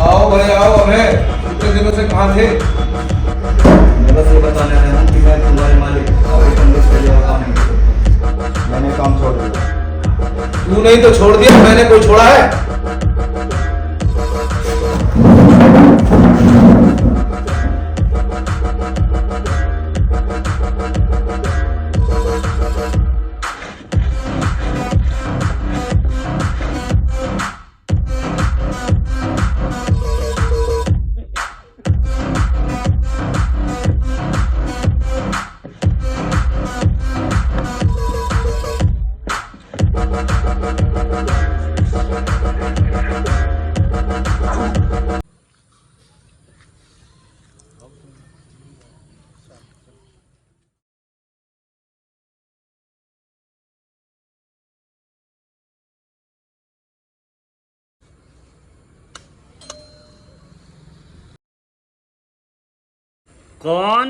आओ भाई आओ। अबे इतने दिनों से कहाँ थे? मैं बस ये बताने आया हूँ कि मैं तुम्हारे मालिक और एक बंदे से लिए काम नहीं कर सकता। मैंने काम छोड़ दिया। तू नहीं तो छोड़ दिया, मैंने कोई छोड़ा है? कौन?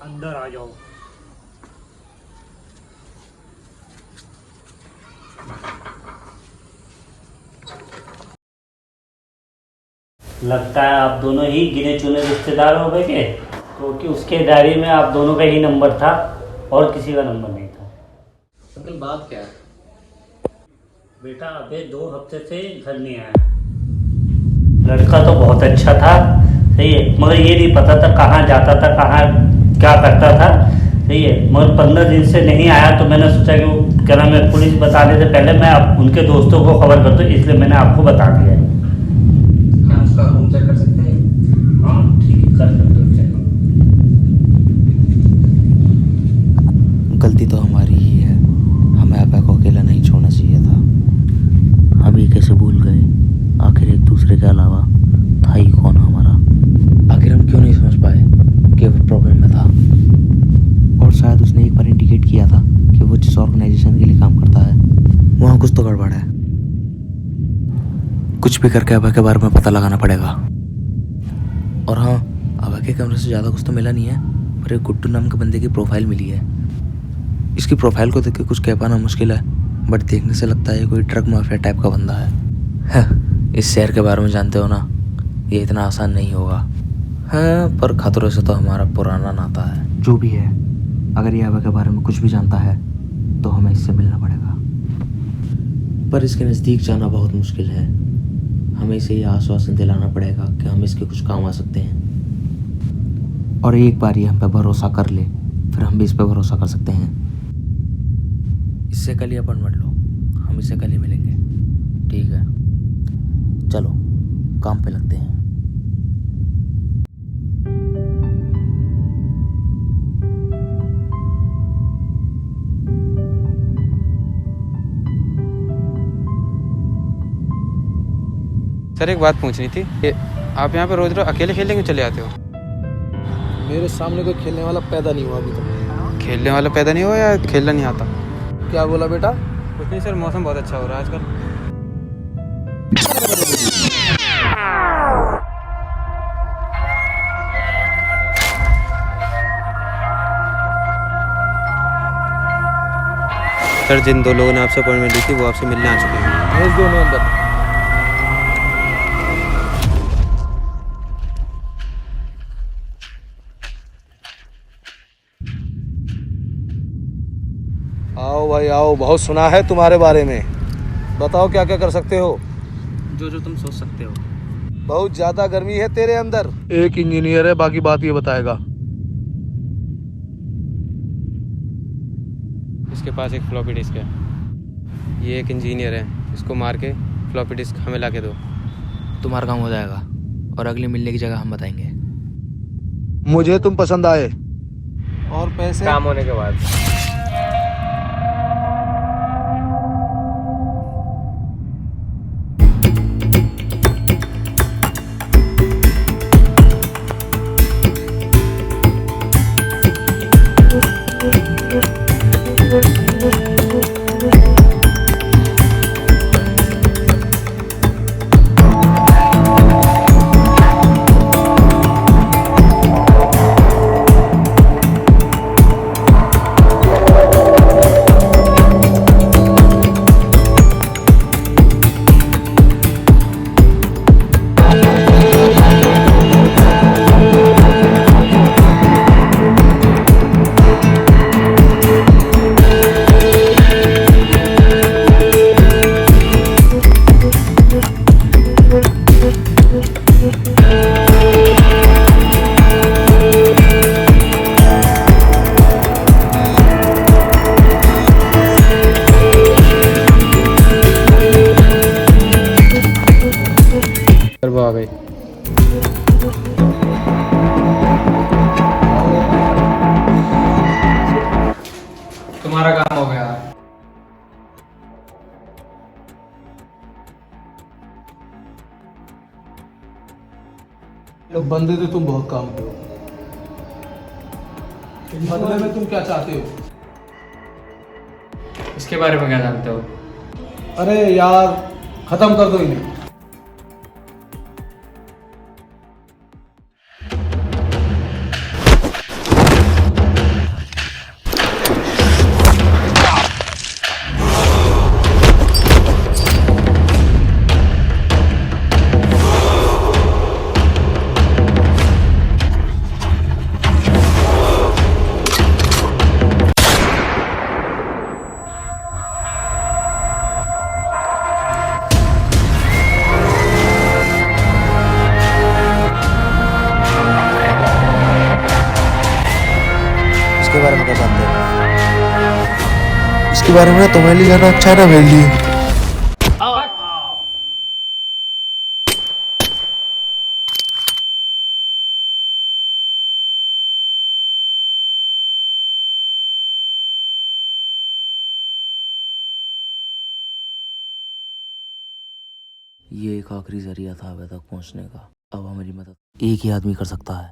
अंदर आ जाओ। लगता है आप दोनों ही गिने चुने रिश्तेदार हो गए के, क्योंकि उसके डायरी में आप दोनों का ही नंबर था और किसी का नंबर नहीं था। अंकल बात क्या है? बेटा अबे 2 हफ्ते से घर नहीं आया। लड़का तो बहुत अच्छा था, सही है, मगर ये नहीं पता था कहाँ जाता था, कहाँ क्या करता था, सही है। मगर 15 दिन से नहीं आया तो मैंने सोचा कि वो क्या नाम है, पुलिस बताने से पहले मैं उनके दोस्तों को खबर कर दूँ, इसलिए मैंने आपको बता दिया है। हम उसका रूम चेक कर सकते हैं? हाँ ठीक है, कर सकते हो चेक। गलती तो हमारी ही है, हमें आपा को अकेला नहीं छोड़ना चाहिए था। हम ये कैसे भूल गए? आखिर एक दूसरे के अलावा था ही कौन हमारा? आखिर हम क्यों नहीं समझ पाए कि वो प्रॉब्लम में था? और शायद उसने एक बार इंडिकेट किया था कि वो जिस ऑर्गेनाइजेशन के लिए काम करता है वहाँ कुछ तो गड़बड़ है। कुछ भी करके अभय के बारे में पता लगाना पड़ेगा। और हाँ, अभय के कमरे से ज़्यादा कुछ तो मिला नहीं है, पर एक गुड्डू नाम के बंदे की प्रोफाइल मिली है। इसकी प्रोफाइल को देख के कुछ कह पाना मुश्किल है, बट देखने से लगता है कोई ड्रग माफिया टाइप का बंदा है। इस शहर के बारे में जानते हो ना, ये इतना आसान नहीं होगा। हाँ, पर खतरों से तो हमारा पुराना नाता है। जो भी है, अगर ये अभय के बारे में कुछ भी जानता है तो हमें इससे मिलना पड़ेगा। पर इसके नज़दीक जाना बहुत मुश्किल है। हमें इसे ये आश्वासन दिलाना पड़ेगा कि हम इसके कुछ काम आ सकते हैं, और एक बार ये हम पे भरोसा कर ले, फिर हम भी इस पे भरोसा कर सकते हैं। इससे कल ही अपॉइंटमेंट लो, हम इससे कल ही मिलेंगे। ठीक है, चलो काम पे लगते हैं। सर एक बात पूछनी थी कि आप यहाँ पे रोज रोज अकेले खेलने क्यों चले आते हो? मेरे सामने कोई खेलने वाला पैदा नहीं हुआ अभी तक। खेलने वाला पैदा नहीं हुआ या खेलना नहीं आता? क्या बोला बेटा? कुछ नहीं सर, मौसम बहुत अच्छा हो रहा है आजकल। सर जिन 2 लोगों ने आपसे अपॉइंटमेंट ली थी वो आपसे मिलने आ चुके हैं। भेज दो उन्हें अंदर। आओ भाई आओ, बहुत सुना है तुम्हारे बारे में। बताओ क्या क्या कर सकते हो? जो जो तुम सोच सकते हो। बहुत ज्यादा गर्मी है तेरे अंदर। एक इंजीनियर है, बाकी बात ये बताएगा। इसके पास एक फ्लॉपी डिस्क है, ये एक इंजीनियर है, इसको मार के फ्लॉपी डिस्क हमें ला के दो। तुम्हारा काम हो जाएगा, और अगली मिलने की जगह हम बताएंगे। मुझे तुम पसंद आए। और पैसे? काम होने के बाद। तुम्हारा काम हो गया। लोग बंदे थे, तुम बहुत काम करो। बदले में तुम क्या चाहते हो? इसके बारे में क्या जानते हो? अरे यार, खत्म कर दो इन्हें। इसके बारे में क्या जानते हो? इसके बारे में ना तुम्हारे लिए जाना अच्छा है ना मेरे लिए? ये एक आखिरी जरिया था अबे तक पहुंचने का। अब हमारी मदद एक ही आदमी कर सकता है।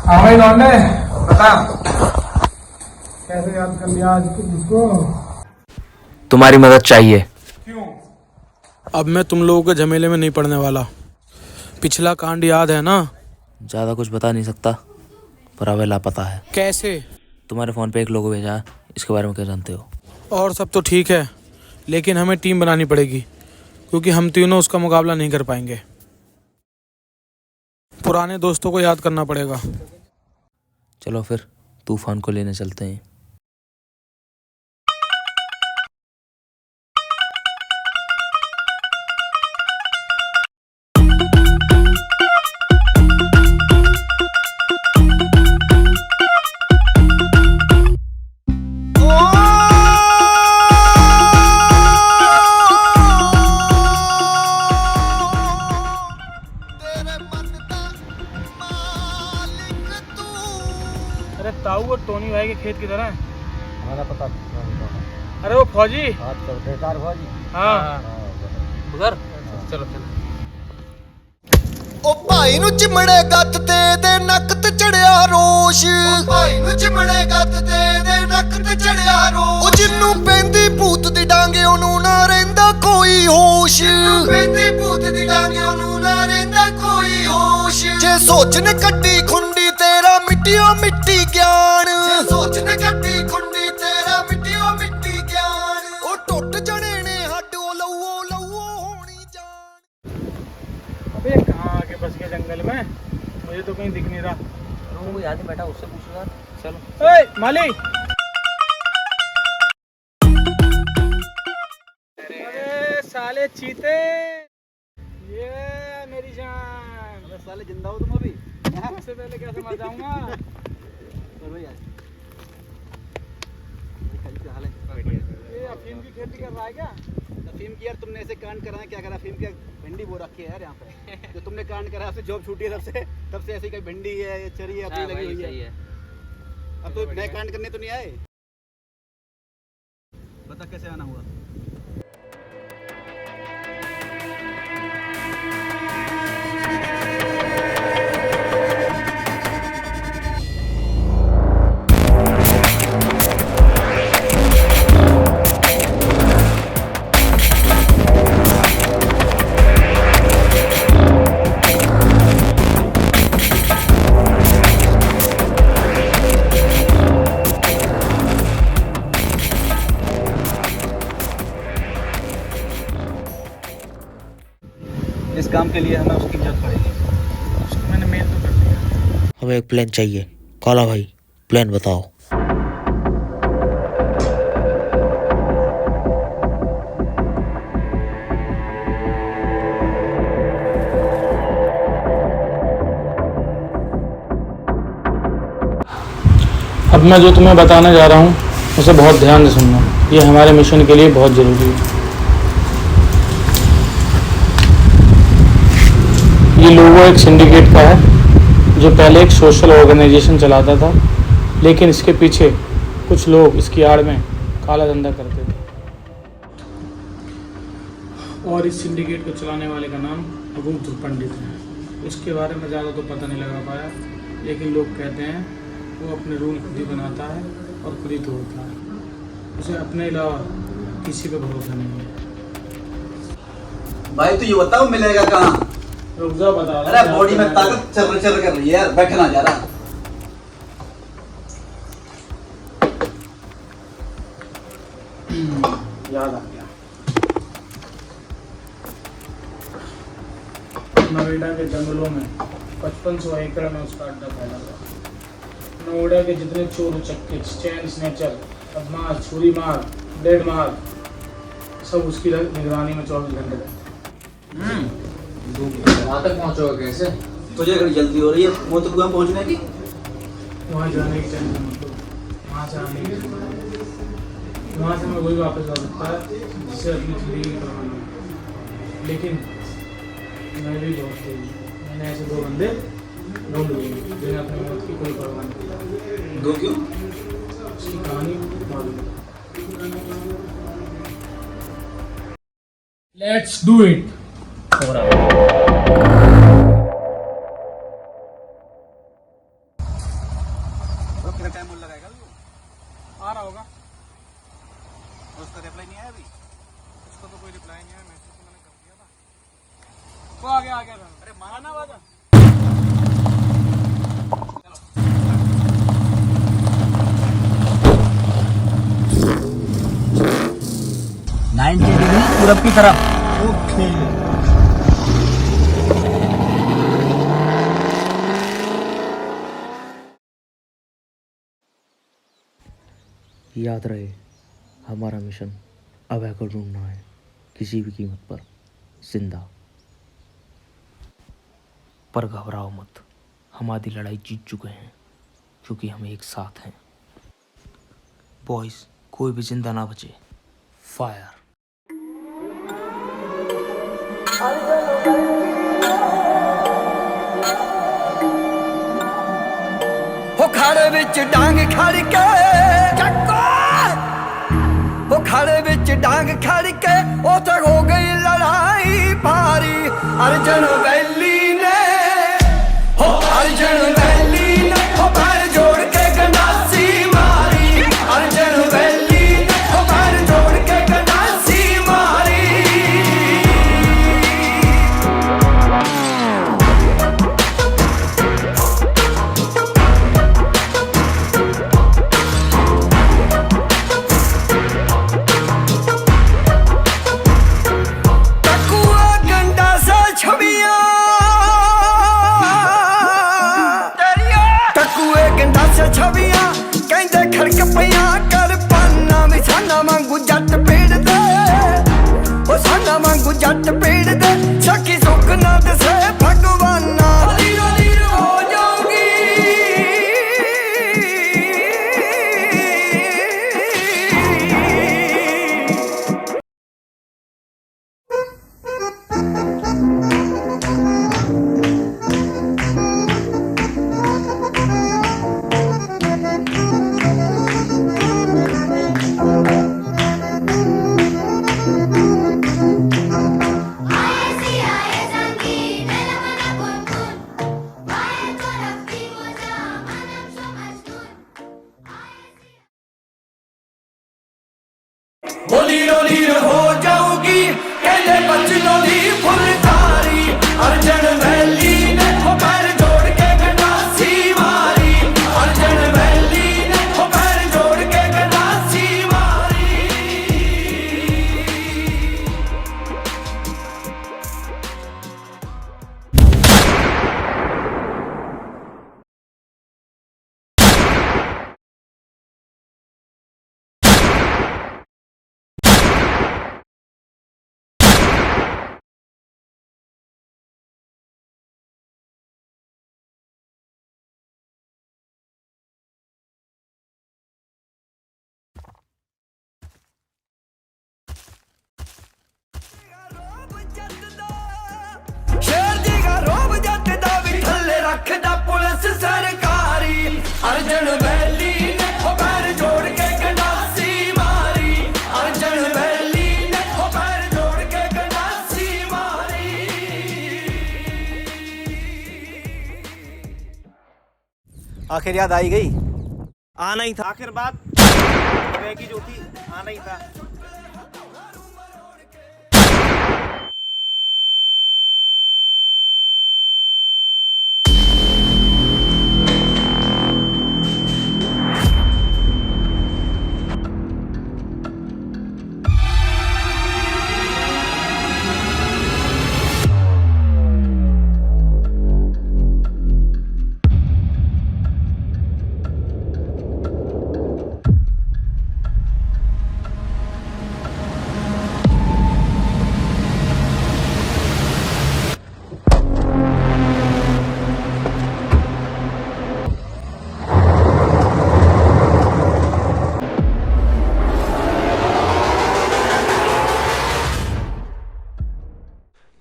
हाँ भाई लौंडे, बता कैसे याद कर लिया आज तुझको? तुम्हारी मदद चाहिए। क्यों? अब मैं तुम लोगों के झमेले में नहीं पड़ने वाला। पिछला कांड याद है ना? ज्यादा कुछ बता नहीं सकता, पर अबे लापता है। कैसे? तुम्हारे फोन पे एक लोगो भेजा है, इसके बारे में क्या जानते हो? और सब तो ठीक है, लेकिन हमें टीम बनानी पड़ेगी, क्योंकि हम तीनों उसका मुकाबला नहीं कर पाएंगे। पुराने दोस्तों को याद करना पड़ेगा। चलो फिर तूफान को लेने चलते हैं। अरे ताऊ वो टोनी भाई के खेत की तरह है। हमारा पता अरे वो फौजी। बेकार फौजी। हाँ उधर चलो चलो। ਉਹ ਭਾਈ ਨੂੰ ਚਿਮੜੇ ਗੱਤ ਤੇ ਦੇ ਨੱਕ ਤੇ ਚੜਿਆ ਰੋਸ਼ ਉਹ ਭਾਈ ਨੂੰ ਚਿਮੜੇ ਗੱਤ ਤੇ ਦੇ ਨੱਕ ਤੇ ਚੜਿਆ ਰੋਸ਼ ਉਹ ਜਿੰਨੂੰ ਪੈਂਦੀ ਭੂਤ ਦੀ ਡਾਂਗੇ ਉਹਨੂੰ ਨਾ ਰਹਿੰਦਾ ਕੋਈ ਹੋਸ਼ ਜਿੰਨੂੰ ਪੈਂਦੀ ਭੂਤ ਦੀ ਡਾਂਗੇ ਉਹਨੂੰ ਨਾ ਰਹਿੰਦਾ ਕੋਈ ਹੋਸ਼ ਜੇ ਸੋਚ ਨੇ ਕੱਢੀ ਖੁੰਡੀ ਤੇਰਾ ਮਿੱਟੀਓ ਮਿੱਟੀ ਗਿਆਨ ਜੇ ਸੋਚ ਨੇ ਕੱਢੀ ਖੁੰਡੀ ਤੇਰਾ ਮਿੱਟੀਓ ਮਿੱਟੀ ਗਿਆਨ ਉਹ ਟੁੱਟ ਜਣੇ ਨੇ ਹੱਡੋ ਲਊਓ ਲਊਓ ਹੋਣੀ ਜਾਨ। अबे कहाँ आके बस गए जंगल में, मुझे तो कहीं दिख नहीं रहा। वो याद बैठा उससे पूछो यार। चलो ओए माली। अरे साले चीते, ये मेरी जान। साले जिंदा हो तुम अभी? सबसे पहले कैसे मर जाऊंगा? चलो यार। ये अफीम की खेती कर रहा है क्या? अफीम की यार तुमने ऐसे कांड करा है, क्या करा? अफीम की भिंडी बो रखी है यार यहाँ पे। जो तुमने कांड करा है, जॉब छूटी है तब से ऐसी कोई भिंडी है, चरी है, अपनी लगी हुई है। अब तो नए कांड करने तो नहीं आए। बता कैसे आना हुआ? इस काम के लिए हमें उसकी जरूरत पड़ेगी। उसको मैंने मेल तो कर दिया। हमें एक प्लान चाहिए। काला भाई प्लान बताओ। अब मैं जो तुम्हें बताने जा रहा हूँ उसे बहुत ध्यान से सुनना, ये हमारे मिशन के लिए बहुत ज़रूरी है। ये लोगो एक सिंडिकेट का है जो पहले एक सोशल ऑर्गेनाइजेशन चलाता था, लेकिन इसके पीछे कुछ लोग इसकी आड़ में काला धंधा करते थे। और इस सिंडिकेट को चलाने वाले का नाम अगुप्त पंडित है। उसके बारे में ज़्यादा तो पता नहीं लगा पाया, लेकिन लोग कहते हैं वो अपने रूल खुद ही बनाता है और खुद ही तोड़ता है। उसे अपने अलावा किसी पे भरोसा नहीं है। भाई तो ये बताओ मिलेगा कहाँ? रुक जा बता। अरे बॉडी में ताकत चल कर रही है यार, बैठना जा रहा। याद आ गया। नोएडा के जंगलों में 5500 एकड़ में उसका अड्डा फैला हुआ। नोएडा के जितने चोर उचक्के, चैन स्नैचर, बदमाश, छुरी मार, ब्लेड मार, सब उसकी निगरानी में 24 घंटे रहते। वहाँ तक पहुँचोगे कैसे? तुझे अगर जल्दी हो रही है मोती कुआं पहुँचने की, वहाँ जाने की टेंशन मत लो। वहाँ से आने की, वहाँ से मैं वही वापस आ सकता है जिससे अपनी जिंदगी करवाना है। लेकिन मैं भी बहुत तेज हूँ। मैंने ऐसे 2 बंदे ढूंढ लिए जिन्हें अपनी मौत की कोई परवाह नहीं। दो क्यों? उसकी कहानी मालूम है। Let's do it. हो रहा कितना टाइम लगाएगा वो? आ रहा होगा। उसका रिप्लाई नहीं आया अभी? उसको तो कोई रिप्लाई नहीं आया, मैसेज तो मैंने कर दिया था। वो आ गया था। अरे माना वादा। पूरब की तरफ। ओके। याद रहे, हमारा मिशन अभय को ढूंढना है, किसी भी कीमत पर, जिंदा। पर घबराओ मत, हम आधी लड़ाई जीत चुके हैं क्योंकि हम एक साथ हैं। बॉयज, कोई भी जिंदा ना बचे। फायर। हो खड़े ਖੜੇ ਵਿੱਚ ਡਾਂਗ ਖੜ ਕੇ ਚੱਕੋ ਉਹ ਖੜੇ ਵਿੱਚ ਡਾਂਗ ਖੜ ਕੇ ਉੱਥੇ ਹੋ ਗਈ ਲੜਾਈ ਭਾਰੀ ਅਰਜਨ ਵੈਲੀ ਨੇ ਹੋ ਅਰਜਨ ਵੈਲੀ ਨੇ ਹੋ ਪੈਰ ਜੋੜ ਕੇ ਗੰਡਾਸੀ ਮਾਰੀ ਅਰਜਨ ਵੈਲੀ ਨੇ ਹੋ ਪੈਰ ਜੋੜ ਕੇ ਗੰਡਾਸੀ ਮਾਰੀ ਛਵੀਆਂ ਕਹਿੰਦੇ ਖੜਕ ਪਈਆਂ ਕਰ ਪਾਨਾ ਵੀ ਸਾਨਾ ਵਾਂਗੂ ਜੱਟ ਪੀੜਦੇ ਉਹ ਸਾਨਾ ਵਾਂਗੂ ਜੱਟ ਪੀੜਦੇ ਸਖੀ ਸੁੱਖ ਨਾ ਦਸੇ ਭਗਵਾਨਾ ਲੀਰੋ ਲੀਰ ਹੋ ਜਾਊਗੀ ਲੀਰੋ ਲੀਰ ਹੋ ਜਾਊਗੀ ਕਹਿੰਦੇ ਬਚਨੋਂ ਦੀ ਫੁਲਕਾਰੀ ਅਰਜਨ ਵੈਲੀ ਨੇ ਹੋ ਪੈਰ ਜੋੜ ਕੇ ਗੰਡਾਸੀ ਮਾਰੀ ਅਰਜਨ ਵੈਲੀ ਨੇ ਹੋ ਪੈਰ ਜੋੜ ਕੇ ਗੰਡਾਸੀ ਮਾਰੀ ਸ਼ੇਰ ਦੀ ਗਾ ਰੋਬ ਜੱਟ ਦਾ ਵੀ ਥੱਲੇ ਰੱਖਦਾ ਪੁਲਿਸ ਸਰਕਾਰੀ ਅਰਜਨ ਵੈਲੀ ਨੇ ਹੋ ਪੈਰ ਜੋੜ ਕੇ ਗੰਡਾਸੀ ਮਾਰੀ ਅਰਜਨ ਵੈਲੀ ਨੇ ਹੋ ਪੈਰ ਜੋੜ ਕੇ ਗੰਡਾਸੀ ਮਾਰੀ आखिर याद आई गई आना ही था आखिर बात की जो थी आना ही था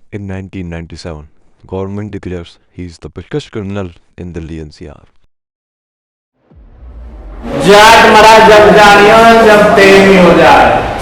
In 1997, government declares he is the biggest criminal in Delhi NCR. Jat मरा जब जानियो जब तेल नहीं हो जाए